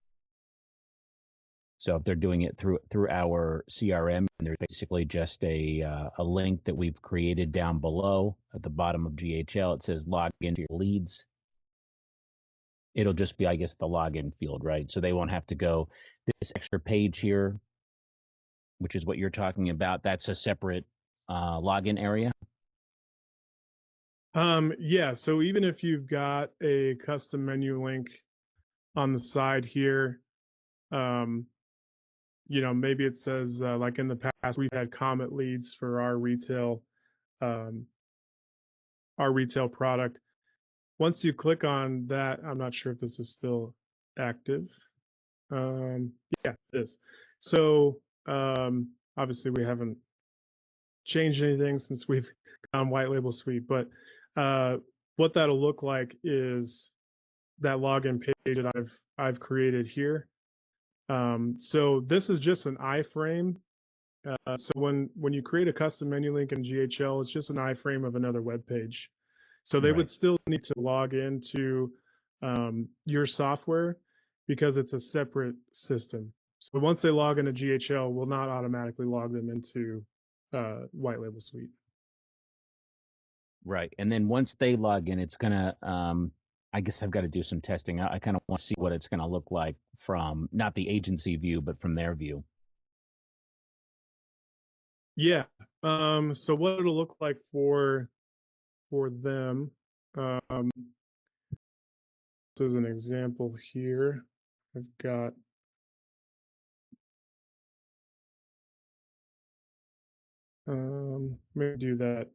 So if they're doing it through our CRM, and there's basically just a link that we've created down below at the bottom of GHL. It says log into your leads. It'll just be, I guess, the login field, right? So they won't have to go this extra page here, which is what you're talking about. That's a separate login area. Yeah, so even if you've got a custom menu link on the side here, maybe it says like in the past we've had Comet leads for um, our retail product. Once you click on that, I'm not sure if this is still active. Yeah, it is. So obviously we haven't changed anything since we've gone white label suite, but what that'll look like is that login page that I've created here. So this is just an iframe. So when you create a custom menu link in GHL, it's just an iframe of another web page. So they would Right. still need to log into your software because it's a separate system. So once they log into GHL, we'll not automatically log them into white label suite. Right. And then once they log in, it's gonna I guess I've got to do some testing. I kind of want to see what it's gonna look like from not the agency view, but from their view. Yeah. So what it'll look like for them. Um, this is an example here. I've got maybe do that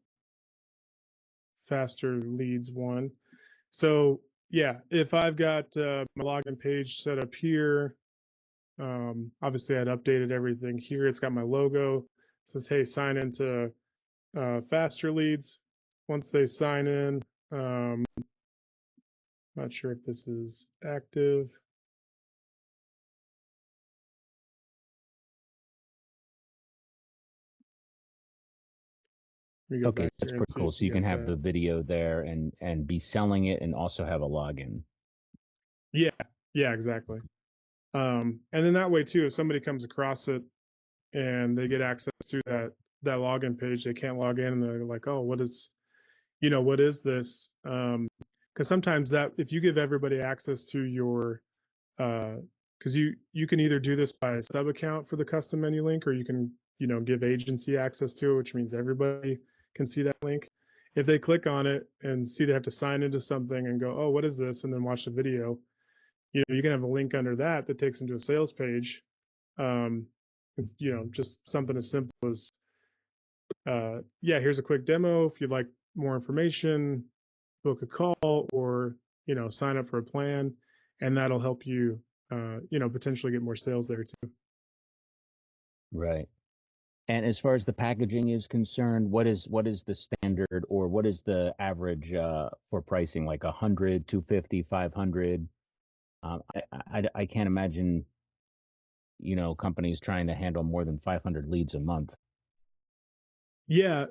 faster leads one. So yeah, if I've got my login page set up here, obviously I'd updated everything here. It's got my logo. It says, hey, sign into faster leads. Once they sign in, not sure if this is active. Let me go Okay, back that's here and pretty see cool. if So we you can got have that. the video there and be selling it and also have a login. Yeah, yeah, exactly. And then that way too, if somebody comes across it and they get access to that login page, they can't log in and they're like, oh, what is this? Because sometimes that if you give everybody access to your because you can either do this by a sub account for the custom menu link, or you can give agency access to it, which means everybody can see that link. If they click on it and see they have to sign into something and go, oh, what is this, and then watch the video, you can have a link under that takes them to a sales page. It's, just something as simple as yeah, here's a quick demo. If you'd like more information, book a call, or sign up for a plan, and that'll help you potentially get more sales there too. Right. And as far as the packaging is concerned, what is the standard or what is the average for pricing? Like 100, 250, 500? I can't imagine, companies trying to handle more than 500 leads a month. Yeah,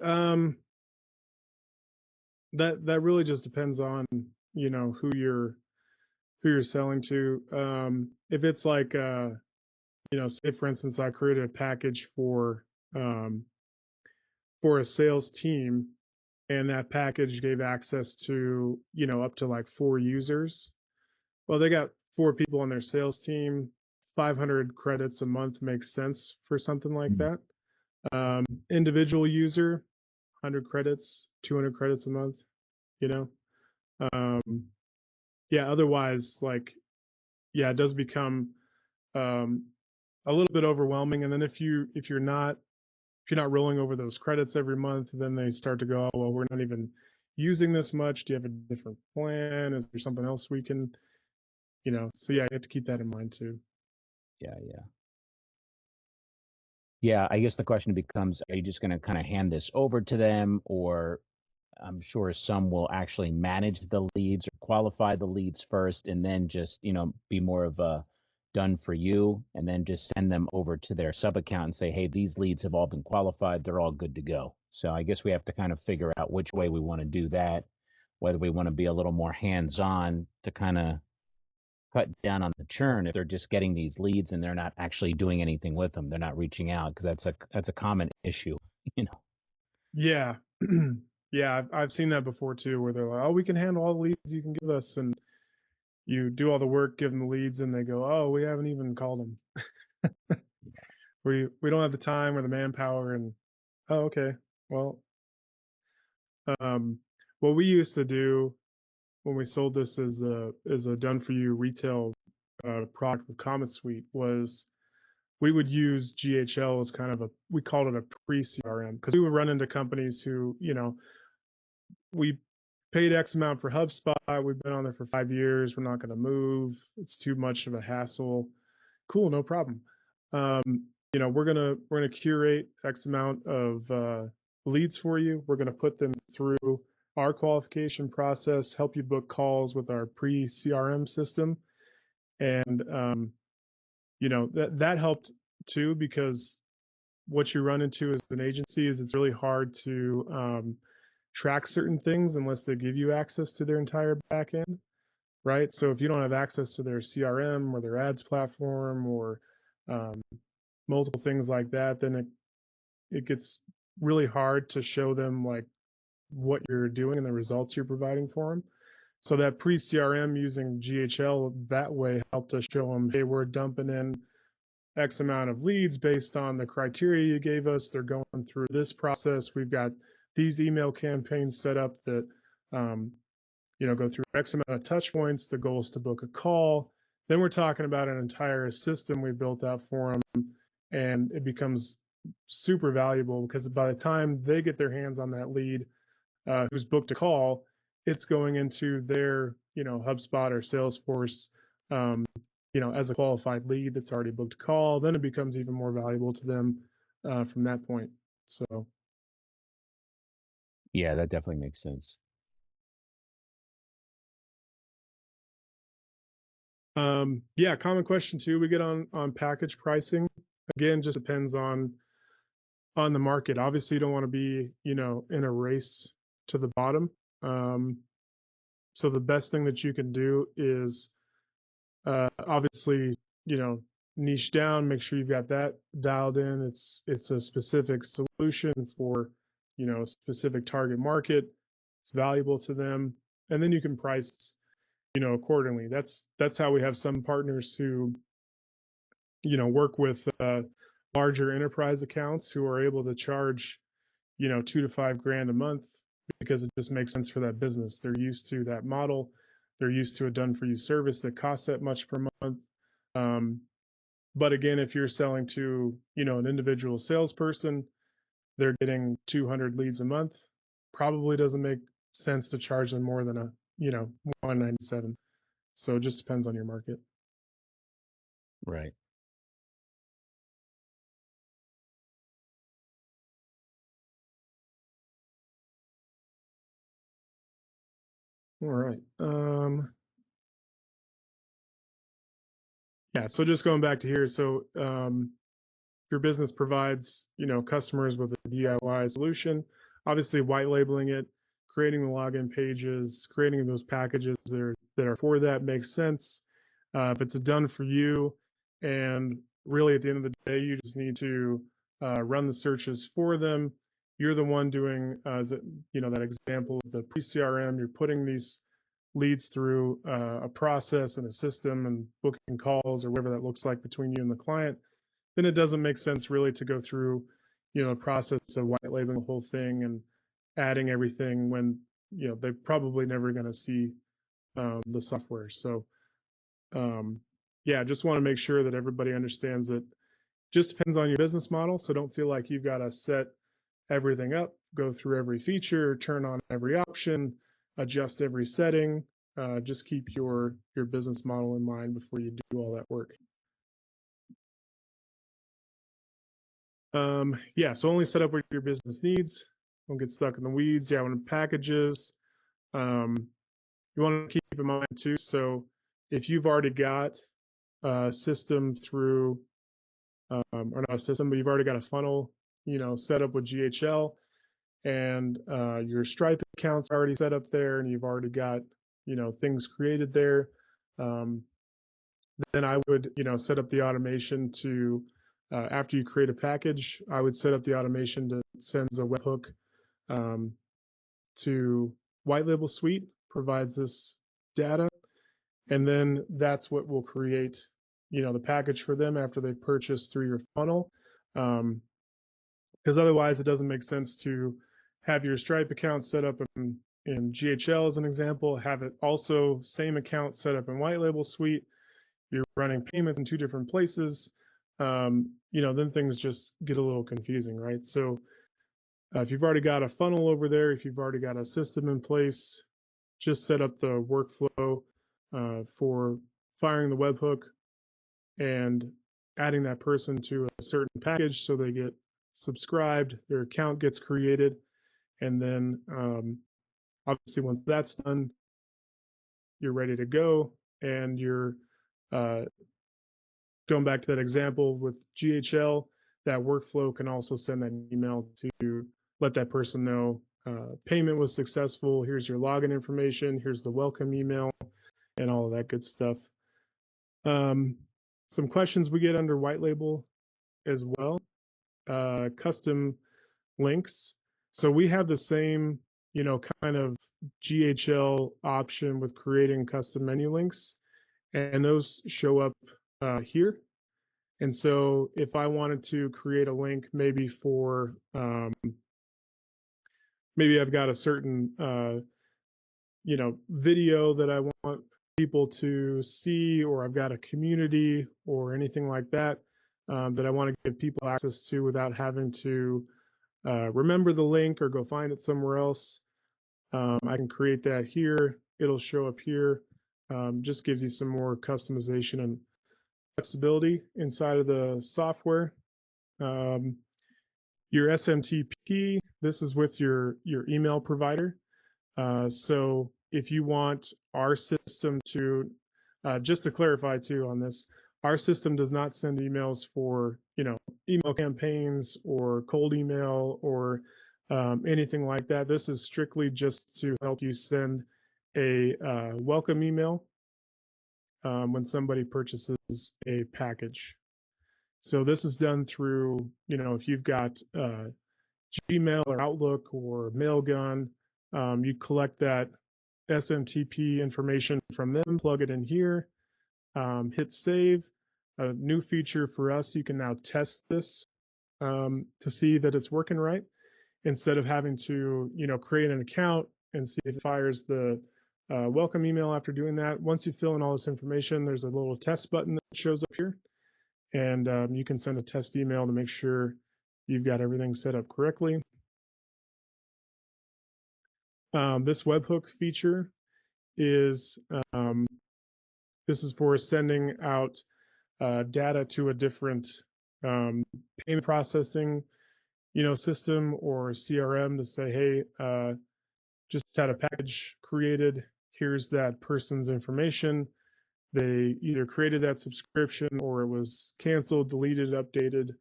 that really just depends on who you're selling to. If it's like say for instance, I created a package um, for a sales team, and that package gave access to up to like 4 users. Well, they got 4 people on their sales team. 500 credits a month makes sense for something like Mm. that. Individual user, 100 credits, 200 credits a month. You know, um, yeah. Otherwise, like, yeah, it does become um, a little bit overwhelming. And then if you're not rolling over those credits every month, then they start to go, oh, well, we're not even using this much. Do you have a different plan? Is there something else we can, So yeah, you have to keep that in mind too. Yeah, yeah. Yeah, I guess the question becomes, are you just going to kind of hand this over to them, or I'm sure some will actually manage the leads or qualify the leads first and then just, be more of a done for you and then just send them over to their sub account and say, hey, these leads have all been qualified. They're all good to go. So I guess we have to kind of figure out which way we want to do that, whether we want to be a little more hands on to kind of cut down on the churn if they're just getting these leads and they're not actually doing anything with them. They're not reaching out because that's a common issue, you know. Yeah. Yeah, I've seen that before too, where they're like, "Oh, we can handle all the leads you can give us," and you do all the work, give them the leads, and they go, "Oh, we haven't even called them. We don't have the time or the manpower." And oh, okay. Well, um, what we used to do when we sold this as a done for you retail product with Comet Suite was we would use GHL as kind of a, we called it a pre CRM, because we would run into companies who, you know, we paid X amount for HubSpot. We've been on there for 5 years. We're not going to move. It's too much of a hassle. Cool, no problem. You know, we're gonna curate X amount of leads for you. We're gonna put them through our qualification process, help you book calls with our pre CRM system, and you know, that helped too, because what you run into as an agency is it's really hard to track certain things unless they give you access to their entire backend, right? So if you don't have access to their CRM or their ads platform or um, multiple things like that, then it gets really hard to show them like what you're doing and the results you're providing for them. So that pre CRM using GHL that way helped us show them, hey, we're dumping in X amount of leads based on the criteria you gave us. They're going through this process. We've got these email campaigns set up that, um, you know, go through X amount of touch points. The goal is to book a call. Then we're talking about an entire system we built out for them, and it becomes super valuable because by the time they get their hands on that lead, who's booked a call, it's going into their, you know, HubSpot or Salesforce, um, you know, as a qualified lead that's already booked a call. Then it becomes even more valuable to them from that point. So, Yeah, that definitely makes sense. yeah, common question too we get on package pricing. Again, just depends on the market. Obviously, you don't want to be, you know, in a race to the bottom. Um, so the best thing that you can do is obviously, you know, niche down, make sure you've got that dialed in. It's a specific solution for, you know, a specific target market. It's valuable to them, and then you can price, you know, accordingly. That's how we have some partners who, you know, work with larger enterprise accounts who are able to charge, you know, 2 to 5 grand a month because it just makes sense for that business. They're used to that model. They're used to a done for you service that costs that much per month. Um, but again, if you're selling to, you know, an individual salesperson, they're getting 200 leads a month. Probably doesn't make sense to charge them more than a, you know, 197. So it just depends on your market. Right. All right. Yeah. So just going back to here. So your business provides, you know, customers with a DIY solution, obviously white labeling it, creating the login pages, creating those packages that are for that makes sense. If it's a done for you, and really at the end of the day, you just need to run the searches for them. You're the one doing, you know, that example of the pre-CRM. You're putting these leads through a process and a system and booking calls or whatever that looks like between you and the client. Then it doesn't make sense really to go through, you know, a process of white labeling the whole thing and adding everything when, you know, they're probably never going to see the software. So, um, yeah, just want to make sure that everybody understands that just depends on your business model. So don't feel like you've got to set everything up, go through every feature, turn on every option, adjust every setting. Just keep your business model in mind before you do all that work. Yeah, so only set up what your business needs. Don't get stuck in the weeds. Yeah, when packages, um, you want to keep in mind too. So if you've already got a system through, or not a system, but you've already got a funnel, you know, set up with GHL, and your Stripe account's already set up there, and you've already got, you know, things created there. Um, then I would, set up the automation to, after you create a package, I would set up the automation to send a webhook um, to White Label Suite, provides this data, and then that's what will create, the package for them after they purchase through your funnel. Because otherwise, it doesn't make sense to have your Stripe account set up in GHL as an example, have it also same account set up in White Label Suite. You're running payments in two different places. Then things just get a little confusing, right? So if you've already got a funnel over there, if you've already got a system in place, just set up the workflow for firing the webhook and adding that person to a certain package so they get subscribed, their account gets created, and then obviously once that's done, you're ready to go, and you're uh, going back to that example with GHL, that workflow can also send an email to let that person know payment was successful. Here's your login information. Here's the welcome email and all of that good stuff. Some questions we get under white label as well, custom links. So we have the same, kind of GHL option with creating custom menu links, and those show up here. And so if I wanted to create a link maybe for, maybe I've got a certain, video that I want people to see, or I've got a community or anything like that, that I want to give people access to without having to remember the link or go find it somewhere else. I can create that here. It'll show up here. Just gives you some more customization and flexibility inside of the software. Your SMTP, this is with your email provider. So if you want our system to, just to clarify too on this, our system does not send emails for, email campaigns or cold email or anything like that. This is strictly just to help you send a welcome email when somebody purchases a package. So this is done through, if you've got Gmail or Outlook or Mailgun, you collect that SMTP information from them, plug it in here, hit save. A new feature for us, you can now test this to see that it's working right, instead of having to, create an account and see if it fires the welcome email after doing that. Once you fill in all this information, there's a little test button that shows up here, and you can send a test email to make sure you've got everything set up correctly. This webhook feature is this is for sending out data to a different payment processing, system or CRM to say, hey, just had a package created. Here's that person's information. They either created that subscription or it was canceled, deleted, updated.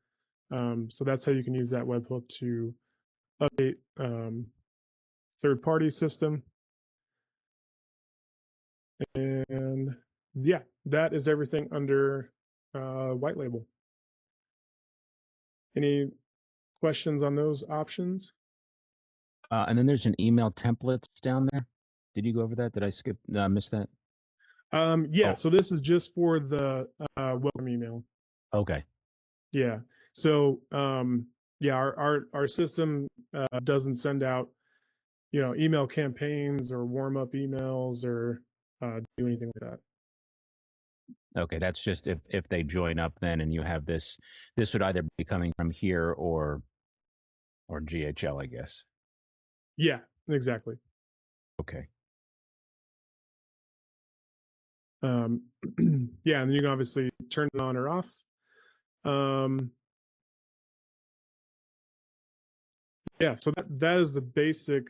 So that's how you can use that webhook to update third-party system. And yeah, that is everything under white label. Any questions on those options? And then there's an email templates down there. Did you go over that? Did I skip? Miss that? Yeah, Oh, so this is just for the welcome email. okay. Yeah. So yeah, our system doesn't send out, email campaigns or warm up emails or do anything like that. Okay, that's just if they join up then, and you have this would either be coming from here or GHL, I guess. Yeah, exactly. Okay. Yeah, and then you can obviously turn it on or off. Yeah, so that is the basic,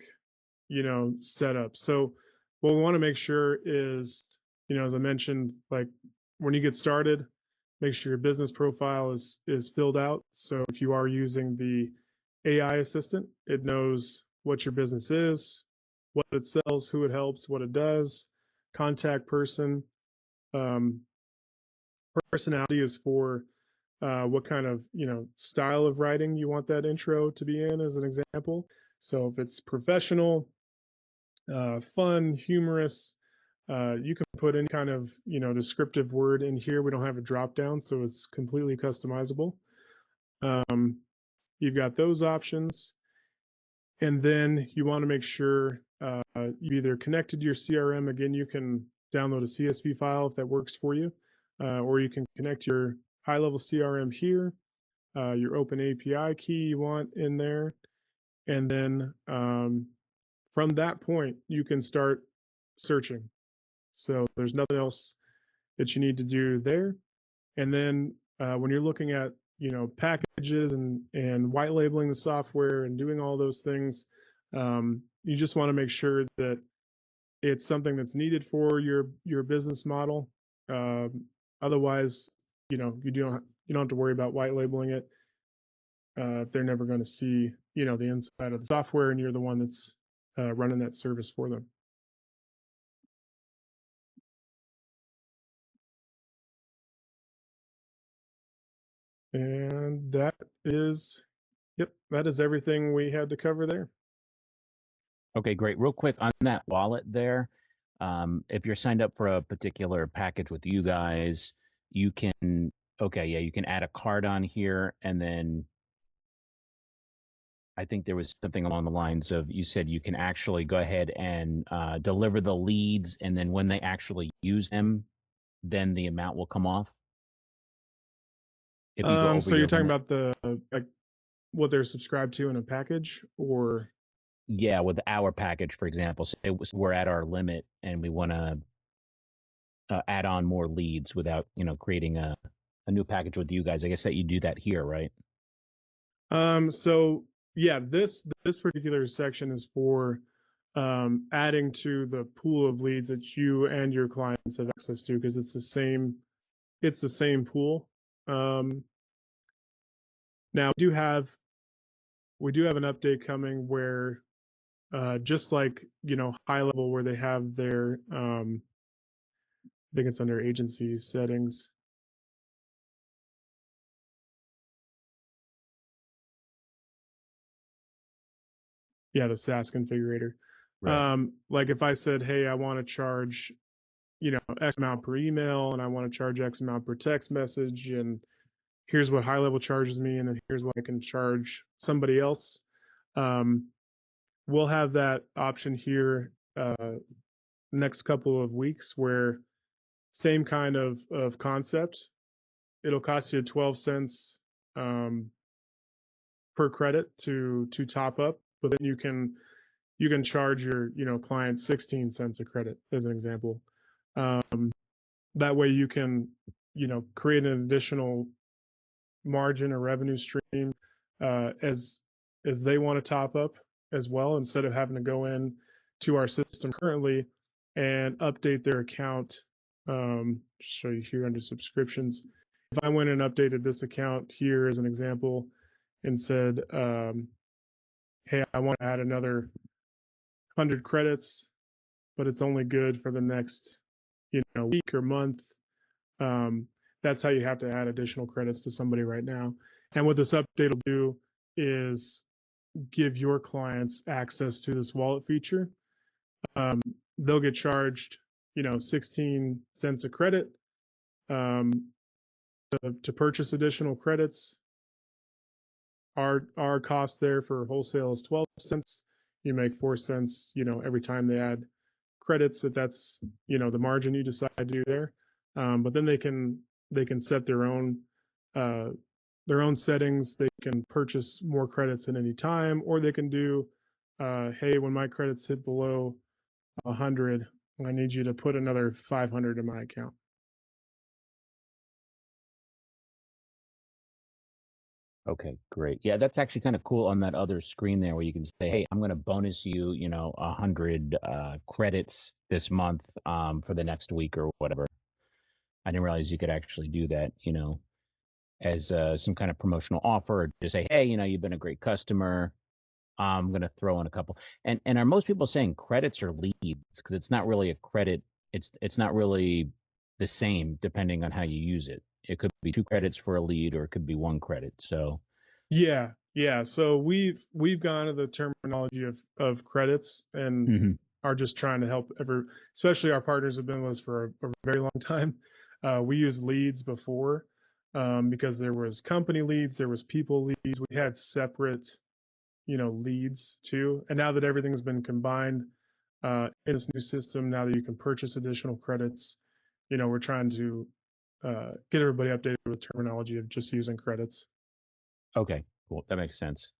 setup. So what we want to make sure is, as I mentioned, like when you get started, make sure your business profile is filled out. So if you are using the AI assistant, it knows what your business is, what it sells, who it helps, what it does, contact person. Personality is for what kind of style of writing you want that intro to be in, as an example. So if it's professional, fun, humorous, you can put any kind of descriptive word in here. We don't have a drop down, so it's completely customizable. Um, you've got those options, and then you want to make sure you either connected to your CRM. Again, you can download a CSV file if that works for you, or you can connect your high-level CRM here, your open API key you want in there, and then from that point, you can start searching. So there's nothing else that you need to do there. And then when you're looking at packages and white labeling the software and doing all those things, you just want to make sure that it's something that's needed for your business model. Otherwise, you don't have to worry about white labeling it. They're never going to see the inside of the software, and you're the one that's running that service for them. And that is everything we had to cover there. Okay, great. Real quick on that wallet there, if you're signed up for a particular package with you guys, you can, okay, yeah, you can add a card on here, and then I think there was something along the lines of, you said you can actually go ahead and deliver the leads, and then when they actually use them, then the amount will come off if you go over So your you're talking limit. about the what they're subscribed to in a package, or Yeah, with our package, for example, say we're at our limit and we want to add on more leads without, creating a new package with you guys. I guess that you do that here, right? so yeah, this particular section is for adding to the pool of leads that you and your clients have access to, because it's the same pool. Um, Now we do have an update coming where just like high level, where they have their I think it's under agency settings. Yeah, the SaaS configurator. Right. Like if I said, hey, I want to charge X amount per email, and I want to charge X amount per text message, and here's what high level charges me, and then here's what I can charge somebody else. Um, we'll have that option here next couple of weeks, where same kind of concept. It'll cost you 12 cents per credit to top up, but then you can charge your client 16 cents a credit, as an example. That way you can create an additional margin or revenue stream as they want to top up as well, instead of having to go in to our system currently and update their account. Just show you here under subscriptions. If I went and updated this account here as an example and said, hey, I want to add another 100 credits, but it's only good for the next week or month. Um, that's how you have to add additional credits to somebody right now. And what this update will do is give your clients access to this wallet feature. They'll get charged 16 cents a credit um, to purchase additional credits. Our cost there for wholesale is 12 cents. You make 4 cents every time they add credits, if that's the margin you decide to do there. But then they can set their own settings. They can purchase more credits at any time, or they can do, hey, when my credits hit below 100, I need you to put another 500 in my account. Okay, great. Yeah, that's actually kind of cool on that other screen there, where you can say, hey, I'm going to bonus you, 100 credits this month for the next week or whatever. I didn't realize you could actually do that, as some kind of promotional offer, or just say, hey, you've been a great customer. I'm going to throw in a couple. And are most people saying credits or leads? Because it's not really a credit. It's not really the same depending on how you use it. It could be 2 credits for a lead, or it could be 1 credit. So, Yeah, yeah. So we've gone to the terminology of credits and mhm. are just trying to help especially our partners have been with us for a very long time. We used leads before because there was company leads, there was people leads. We had separate, leads too. And now that everything's been combined in this new system, now that you can purchase additional credits, we're trying to get everybody updated with terminology of just using credits. Okay, cool. That makes sense.